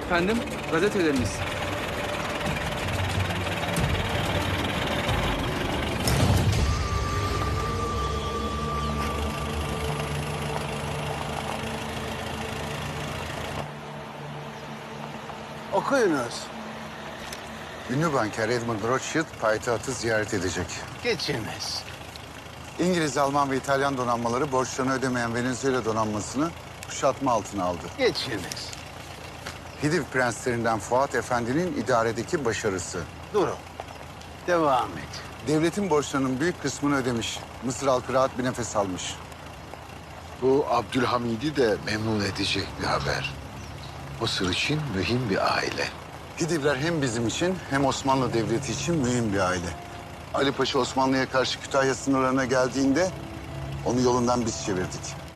Efendim, gazeteleriniz. Okuyunuz. Ünlü banker Edmund Rothschild payitahtı ziyaret edecek. Geçiniz. İngiliz, Alman ve İtalyan donanmaları borçlarını ödemeyen Venezuela donanmasını kuşatma altına aldı. Geçiniz. Hidiv prenslerinden Fuat Efendi'nin idaredeki başarısı. Durun. Devam et. Devletin borçlarının büyük kısmını ödemiş. Mısır halkı rahat bir nefes almış. Bu Abdülhamid'i de memnun edecek bir haber. Mısır için mühim bir aile. Hidivler hem bizim için hem Osmanlı Devleti için mühim bir aile. Ali Paşa Osmanlı'ya karşı Kütahya sınırlarına geldiğinde onu yolundan biz çevirdik.